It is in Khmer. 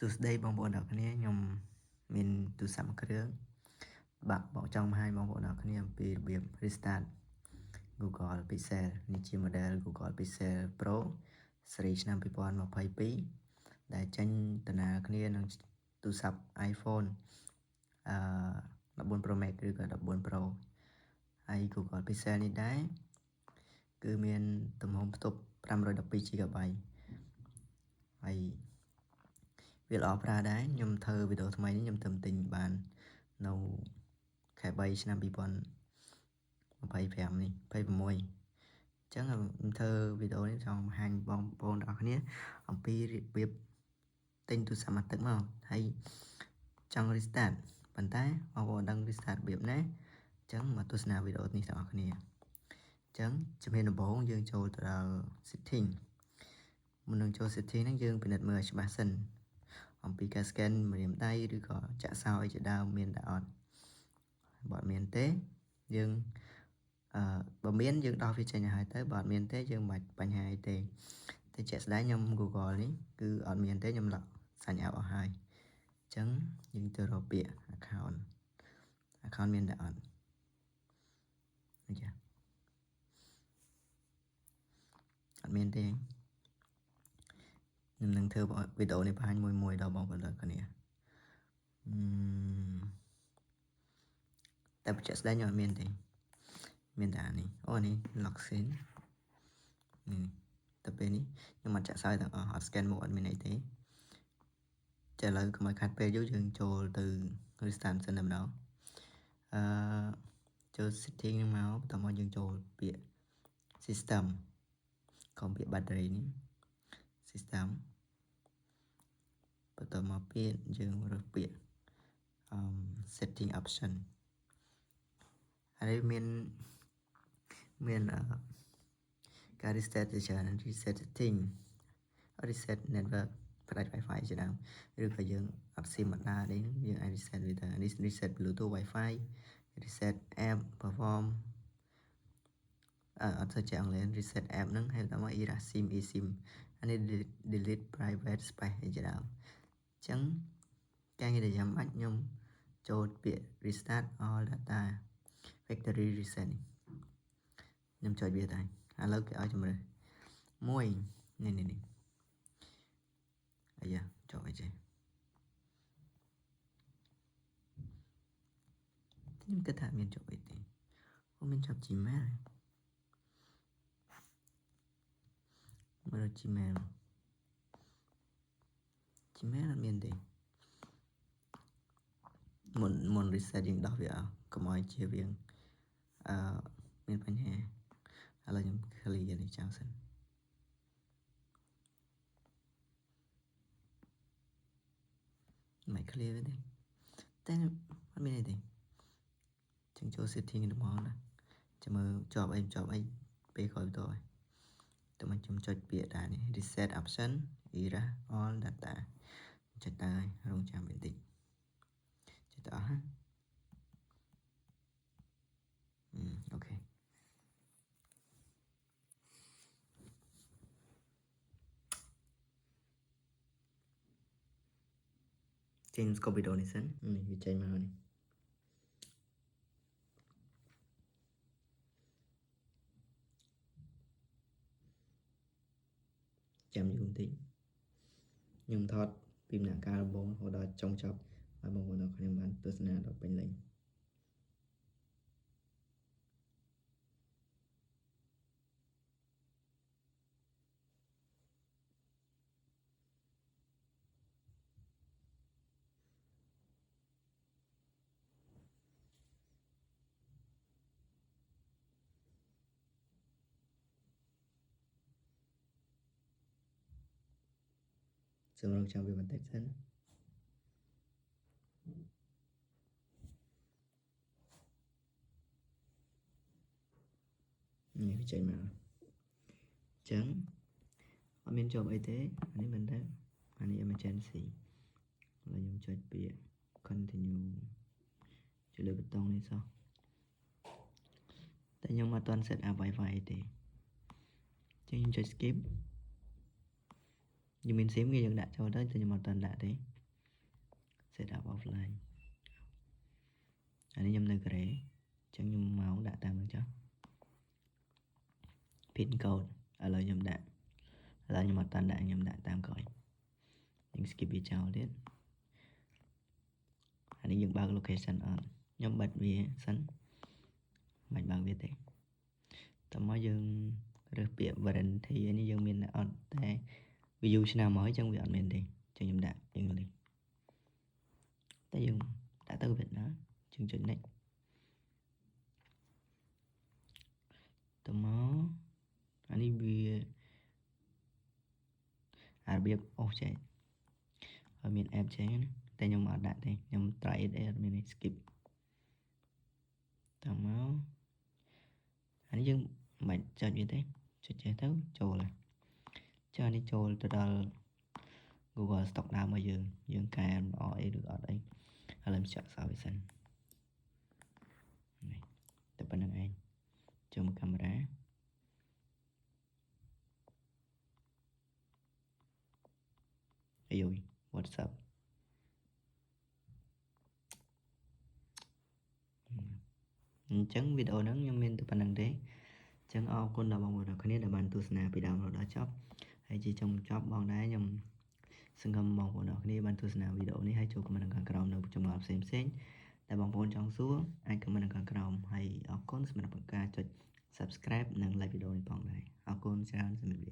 សួស្តីបងប្អូនអ្នកគ្នាខ្ញុំមានទូរស័ព្ទមួយគ្រឿងបងចង់បង្ហាញបងប្អូនអ្នកគ្នាអំពីរបៀប restart Google Pixel នេះជា model Google Pixel Pro ស៊េរីឆ្នាំ2022ដែលចេញដំណើរគ្នានឹងទូរស័ព្ទ iPhone 14 Pro Max ឬក៏14 Pro ហើយ Google Pixel នេះដែរគឺមានទំហំផ្ទុក 512GB ហើយវាល្អប្រើដែរខ្ញុំធ្វើវីដេអូថ្មីនេះខ្ញុំទើបទិញបាននៅខែ3ឆ្នាំ2025នេះ26អញ្ចឹងខ្ញុំធ្វើវីដេអូនេះចង់បង្ហាញបងប្អូនទាំងអស់គ្នាអំពីរបៀបទិញទូរស័ព្ទមួយទឹកមកហើយចង់ restart ប៉ុន្តែបងប្អូនដឹង restart របៀបណាអញ្ចឹងមកទស្សនាវីដេអូនេះទាំងអស់គ្នាអញ្ចឹងជំហានដំបូងយើងចូលទៅដល់ setting មុននឹងចូល setting ហ្នឹងយើងពិនិត្យមើលឲ្យច្បាស់សិនអំពីការ scan ម្រាមដៃឬក៏ចាក់សោយជាដើមមានតែអត់បើអត់មានទេយើងបើមានយើងដោះវាចេញឲ្យហើយទៅបើអត់មានទេយើងមិនបញ្ហាអីទេតែជាក់ស្ដែងខ្ញុំ Google នេះគឺអត់មានទេខ្ញុំលក់sign upអស់ហើយអញ្ចឹងយើងទៅរកពាក្យ account មានតែអត់ចាអត់មានទេខ្ញុំនឹងធ្វើវីដេអូនេះបង្ហាញមួយដល់បងប្អូនទាំងគ្នាតែបច្ចាក់ស្ដែងខ្ញុំអត់មានទេមានតែអានេះអូនេះ login នេះតែពេលនេះខ្ញុំអត់ចាក់សោយទាំងអស់អត់ scan មកអត់មានអីទេចាឥឡូវកុំឲ្យខាត់ពេលយូរយើងចូលទៅ restart សិនតែម្ដងចូល setting មកបន្តមកយើងចូលពាក្យ system កុំពាក្យ battery នេះ system បន្តមកពាក្យយើងរើសពាក្យsetting option ហើយមានការ reset ជាច្រើន reset setting reset network ផ្ដាច់ Wi-Fi ជាដើមឬក៏យើងអត់ SIM អត់ដើរទេយើងអាច reset វាទៅនេះ reset Bluetooth Wi-Fi reset app perform អត់ទៅជាអង់គ្លេស reset app ហ្នឹងហើយតាមមក eSIM eSIM អានេះ delete private space អីជាដើមអញ្ចឹងការងារដែលចាំបាច់ខ្ញុំចូលពាក្យ restart all data factory reset ខ្ញុំចុចវាតែឥឡូវគេឲ្យជំរើសមួយនេះអាយ៉ាចុចអីចេះខ្ញុំគិតថាមានចុចអីទេអូមានចុច Gmail មើល Gmail អត់មានទេមុន reset យើងដោះវាអស់កុំឲ្យជៀសវាងមានបញ្ហាឥឡូវខ្ញុំ clear នេះចោលសិនមិន clear វាទេតែអត់មានអីទេចឹងចូល setting របស់ណាចាំមើលជាប់អីពេលក្រោយបន្តហើយតែមកខ្ញុំចុចពាក្យដែរនេះ reset option erase all data ចុចទៅហើយរងចាំបន្តិចចុចទៅអស់អូខេចេញ scope video នេះសិននេះវាចេញមកនេះចាំយូរបន្តិចខ្ញុំថតពីដំណាក់កាលដំបូងរហូតដល់ចុងចប់ឲ្យបងប្អូនទាំងគ្នាបានទស្សនាដល់ពេញលេញសូមរងចាំវាបន្តិចសិននេះវាចេញមកអញ្ចឹងអត់មានជាប់អីទេអានេះមិនដែរអានេះ emergency ឥឡូវខ្ញុំចុចពាក្យ continue ចុចលើប៊ូតុងនេះសោះតែខ្ញុំអត់ទាន់ set up Wi-Fi ទេអញ្ចឹងខ្ញុំចុច skip nhưng mình xem cái dân đã cho tới nhưng mà toàn đã đấy setup offline anh nhầm nơi cái chẳng nhầm máu đã tam được chứ pin code ở lời nhầm đã là nhưng mà toàn đã nhầm đã tam coi nhưng skip bị chào đấy anh dừng bao location on nhóm bật về sẵn mạnh bằng về thế tầm mới dừng được biệt và định thì anh dừng mình on thế ví dụ nào mới trong việc mình thì cho nhầm đã dừng liền ta dừng đã tới việc đó chương trình này tầm mới anh đi về biệt object ở miền em chế tay nhầm ở đã đây nhầm try để mình skip tầm mới anh dừng mạnh cho như thế cho chế thấu trồ là cho anh đi trồ từ đó Google Stock down mà dương cài em ở được ở đây làm chọn sao vậy xanh này tập bên anh cho một camera rồi WhatsApp chẳng video nắng nhưng mình từ phần năng đấy chẳng ao con đào bóng rồi cái này là bàn tu snap bị download đã chop hay chỉ trong chop bóng đá nhưng sừng gầm bóng của nó cái này bàn tu snap video này hay cho comment đăng ký được trong ngọc xemแต่บางคนចង់សួរអាចខមមិននៅខាងក្រោមហើយអរគុណសម្រាប់ការចុច subscribe និង like វីដេអូនេះផងដែរអរគុណច្រើនសម្រាប់